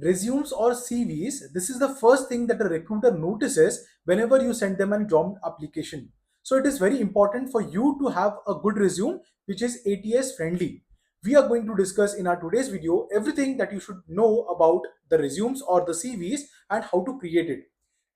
Resumes or CVs, this is the first thing that a recruiter notices whenever you send them a job application. So it is very important for you to have a good resume which is ATS friendly. We are going to discuss in our today's video everything that you should know about the resumes or the CVs and how to create it.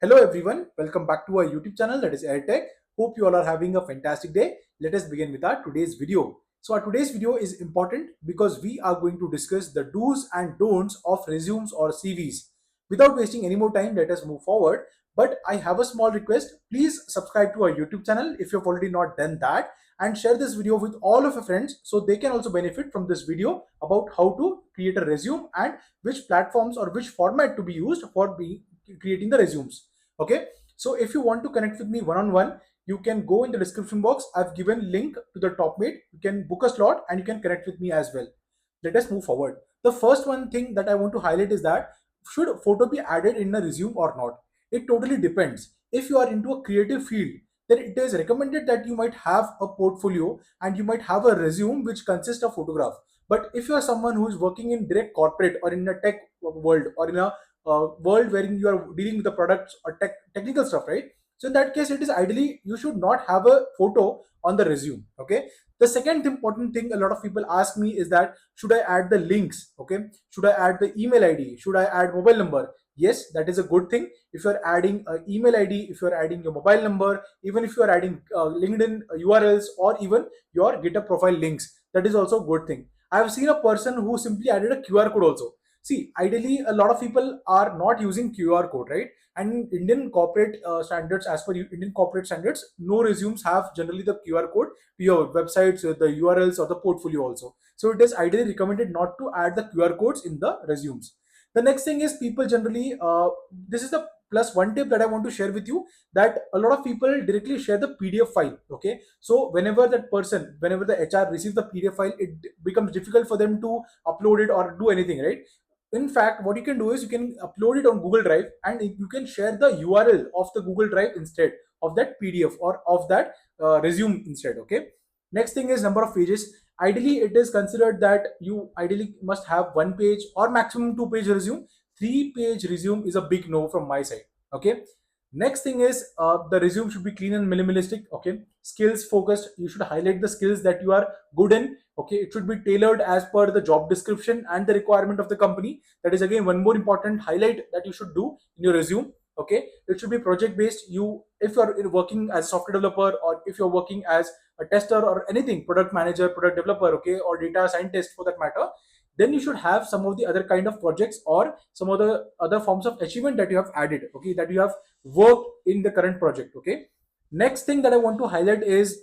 Hello everyone, welcome back to our YouTube channel, that is AirTech. Hope you all are having a fantastic day. Let us begin with our today's video. So our today's video is important because we are going to discuss the do's and don'ts of resumes or CVs. Without wasting any more time, let us move forward. But I have a small request. Please subscribe to our YouTube channel if you've already not done that, and share this video with all of your friends so they can also benefit from this video about how to create a resume and which platforms or which format to be used for creating the resumes. Okay. So if you want to connect with me one-on-one, you can go in the description box. I've given link to the top mate. You can book a slot and you can connect with me as well. Let us move forward. The first one thing that I want to highlight is that should a photo be added in a resume or not? It totally depends. If you are into a creative field, then it is recommended that you might have a portfolio and you might have a resume which consists of photograph. But if you are someone who is working in direct corporate or in a tech world or in a world wherein you are dealing with the products or technical stuff, right? So in that case, it is ideally you should not have a photo on the resume. Okay. The second important thing a lot of people ask me is that should I add the links? Okay. Should I add the email ID? Should I add mobile number? Yes, that is a good thing. If you're adding an email ID, if you're adding your mobile number, even if you're adding LinkedIn URLs or even your GitHub profile links, that is also a good thing. I have seen a person who simply added a QR code also. See, ideally, a lot of people are not using QR code, right? And Indian corporate standards, as per Indian corporate standards, no resumes have generally the QR code to your websites, the URLs, or the portfolio also. So it is ideally recommended not to add the QR codes in the resumes. The next thing is people generally, this is the plus one tip that I want to share with you, that a lot of people directly share the PDF file. Okay. So whenever whenever the HR receives the PDF file, it becomes difficult for them to upload it or do anything, right? In fact, what you can do is you can upload it on Google Drive and you can share the URL of the Google Drive instead of that PDF or of that resume instead. Okay. Next thing is number of pages. Ideally, it is considered that you ideally must have one page or maximum two-page resume. Three-page resume is a big no from my side. Okay. Next thing is the resume should be clean and minimalistic. Okay. Skills focused. You should highlight the skills that you are good in. Okay. It should be tailored as per the job description and the requirement of the company. That is again one more important highlight that you should do in your resume. Okay. It should be project based. You, if you are working as a software developer or if you're working as a tester or anything, product manager, product developer, okay, or data scientist for that matter, then you should have some of the other kind of projects or some of the other forms of achievement that you have added, okay, that you have worked in the current project. Okay. Next thing that I want to highlight is,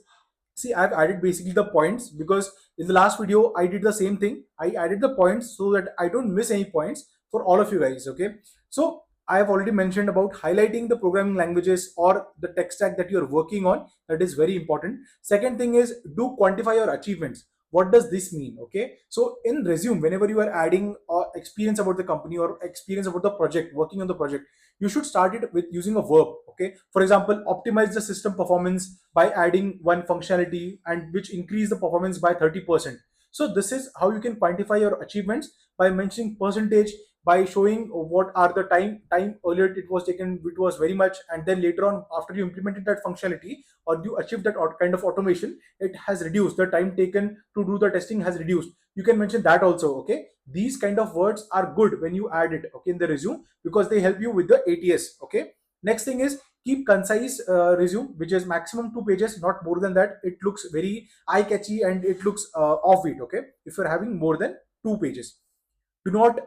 see, I've added basically the points because in the last video I did the same thing. I added the points so that I don't miss any points for all of you guys. Okay. So I have already mentioned about highlighting the programming languages or the tech stack that you're working on. That is very important. Second thing is, do quantify your achievements. What does this mean? Okay. So in resume, whenever you are adding experience about the company or experience about the project, working on the project, you should start it with using a verb. Okay. For example, optimize the system performance by adding one functionality and which increase the performance by 30%. So this is how you can quantify your achievements, by mentioning percentage, by showing what are the time earlier it was taken, which was very much, and then later on after you implemented that functionality or you achieved that kind of automation, it has reduced the time taken to do the testing has reduced. You can mention that also. Okay. These kind of words are good when you add it, okay, in the resume, because they help you with the ATS. Okay. Next thing is, keep concise resume, which is maximum 2 pages, not more than that. It looks very eye catchy and it looks offbeat. Okay. If you're having more than 2 pages, do not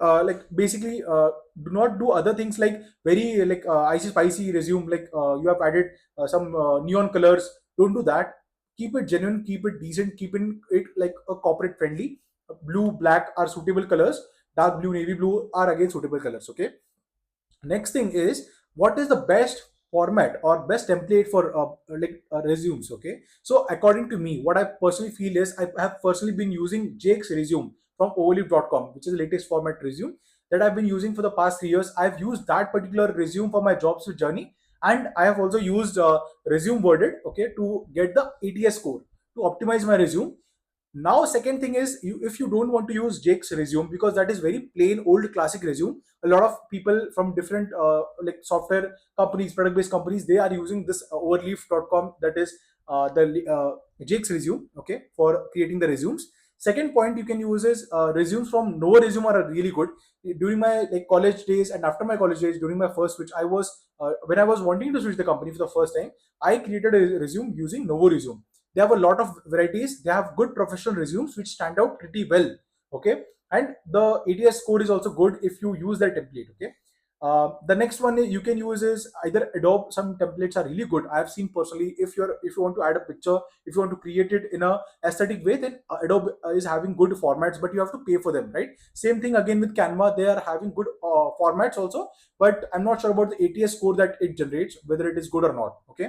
basically do not do other things like very icy spicy resume, like you have added some neon colors. Don't do that. Keep it genuine, keep it decent, keep it like a corporate friendly. Blue, black are suitable colors. Dark blue, navy blue are again suitable colors. Okay. Next thing is, what is the best format or best template for resumes? Okay. So according to me, what I personally feel is, I have personally been using Jake's resume from overleaf.com, which is the latest format resume that I've been using for the past 3 years. I've used that particular resume for my job switch journey, and I have also used resume worded, okay, to get the ATS score to optimize my resume. Now, second thing is, if you don't want to use Jake's resume because that is very plain old classic resume, a lot of people from different like software companies, product based companies, they are using this overleaf.com, that is the Jake's resume, okay, for creating the resumes. Second point you can use is resumes from Novoresume are really good. During my like college days and after my college days, during my first switch, I was when I was wanting to switch the company for the first time, I created a resume using Novoresume. They have a lot of varieties. They have good professional resumes which stand out pretty well. Okay, and the ATS code is also good if you use that template. Okay. The next one you can use is either Adobe. Some templates are really good. I have seen personally. If you want to add a picture, if you want to create it in a aesthetic way, then Adobe is having good formats, but you have to pay for them, right? Same thing again with Canva. They are having good formats also, but I'm not sure about the ATS code that it generates, whether it is good or not. Okay.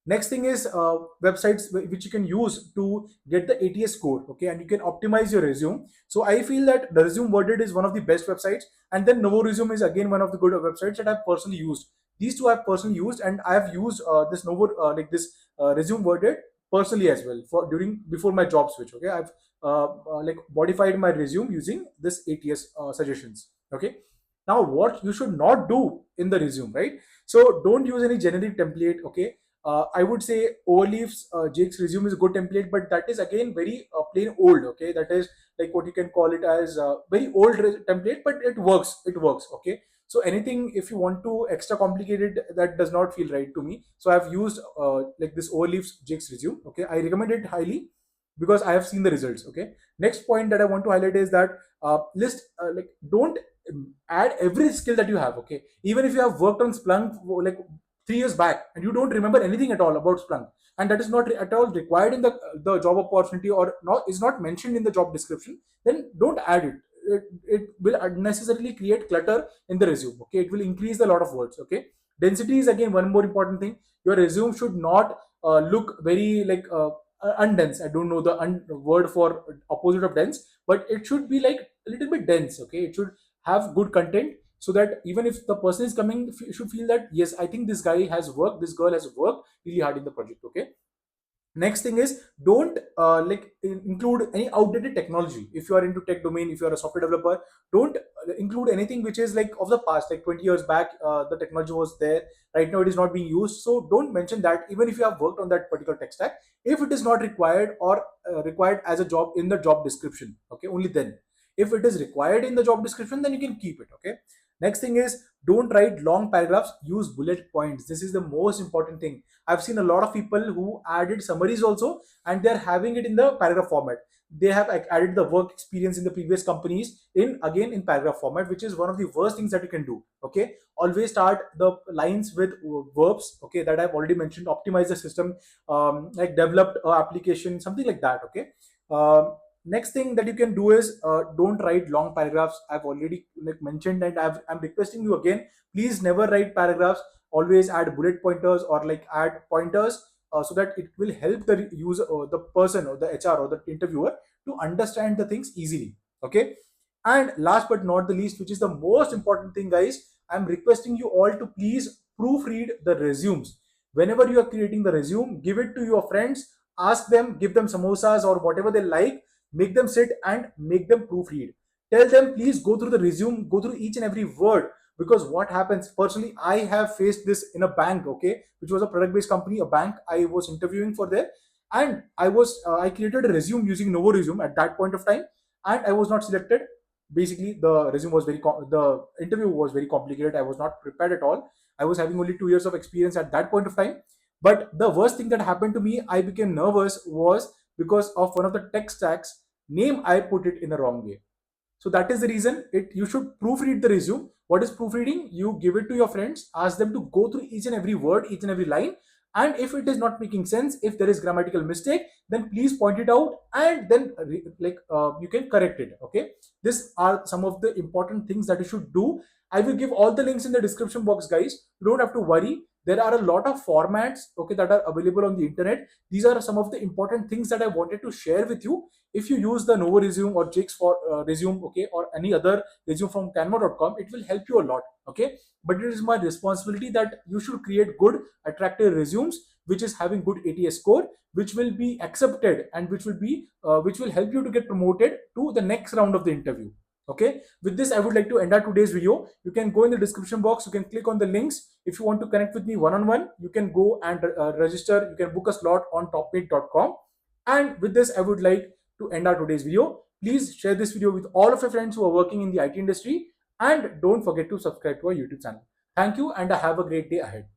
Next thing is websites which you can use to get the ATS score, okay, and you can optimize your resume. So I feel that the Resume Worded is one of the best websites, and then Novoresume is again one of the good websites that I've personally used. These two I've personally used, and I have used this Resume Worded personally as well for during before my job switch. Okay, I've like modified my resume using this ATS suggestions. Okay, now what you should not do in the resume, right? So don't use any generic template. Okay, I would say Overleaf's Jake's resume is a good template, but that is again very plain old. Okay, that is like what you can call it as very old template, but it works. It works. Okay, so anything if you want to extra complicated, that does not feel right to me. So I've used like this Overleaf's Jake's resume. Okay, I recommend it highly because I have seen the results. Okay, next point that I want to highlight is that list like don't add every skill that you have. Okay, even if you have worked on Splunk like 3 years back and you don't remember anything at all about Splunk, and that is not at all required in the job opportunity or not is not mentioned in the job description, then don't add it. It will unnecessarily create clutter in the resume. Okay, it will increase the lot of words. Okay, density is again one more important thing. Your resume should not look very like undense. I don't know the word for opposite of dense, but it should be like a little bit dense. Okay, it should have good content so that even if the person is coming, should feel that yes, I think this guy has worked, this girl has worked really hard in the project. Okay, next thing is don't include any outdated technology. If you are into tech domain, if you are a software developer, don't include anything which is like of the past, like 20 years back the technology was there, right now it is not being used. So don't mention that even if you have worked on that particular tech stack, if it is not required or required as a job in the job description. Okay, only then. If it is required in the job description, then you can keep it. Okay, next thing is don't write long paragraphs, use bullet points. This is the most important thing. I've seen a lot of people who added summaries also, and they're having it in the paragraph format. They have added the work experience in the previous companies in again in paragraph format, which is one of the worst things that you can do. Okay, always start the lines with verbs. Okay, that I've already mentioned. Optimize the system, like developed application, something like that. Okay. Next thing that you can do is don't write long paragraphs. I've already like mentioned, and I'm requesting you again, please never write paragraphs. Always add bullet pointers or like add pointers so that it will help the user or the person or the HR or the interviewer to understand the things easily. Okay, and last but not the least, which is the most important thing, guys, I'm requesting you all to please proofread the resumes. Whenever you are creating the resume, give it to your friends, ask them, give them samosas or whatever they like, make them sit and make them proofread. Tell them, please go through the resume, go through each and every word. Because what happens, personally, I have faced this in a bank, okay, which was a product based company, a bank I was interviewing for there. And I created a resume using Novoresume at that point of time, and I was not selected. Basically, the resume was the interview was very complicated. I was not prepared at all. I was having only 2 years of experience at that point of time. But the worst thing that happened to me, I became nervous, was because of one of the tech stacks name. I put it in the wrong way. So that is the reason you should proofread the resume. What is proofreading? You give it to your friends, ask them to go through each and every word, each and every line, and if it is not making sense, if there is grammatical mistake, then please point it out, and then you can correct it. Okay, these are some of the important things that you should do. I will give all the links in the description box, guys. You don't have to worry. There are a lot of formats, okay, that are available on the internet. These are some of the important things that I wanted to share with you. If you use the Novoresume or Jake's for resume, okay, or any other resume from canva.com, it will help you a lot. Okay, but it is my responsibility that you should create good attractive resumes which is having good ATS score, which will be accepted and which will help you to get promoted to the next round of the interview. Okay, with this I would like to end our today's video. You can go in the description box, you can click on the links. If you want to connect with me one-on-one, you can go and register. You can book a slot on topmate.com. And with this I would like to end our today's video. Please share this video with all of your friends who are working in the IT industry, and don't forget to subscribe to our YouTube channel. Thank you, and have a great day ahead.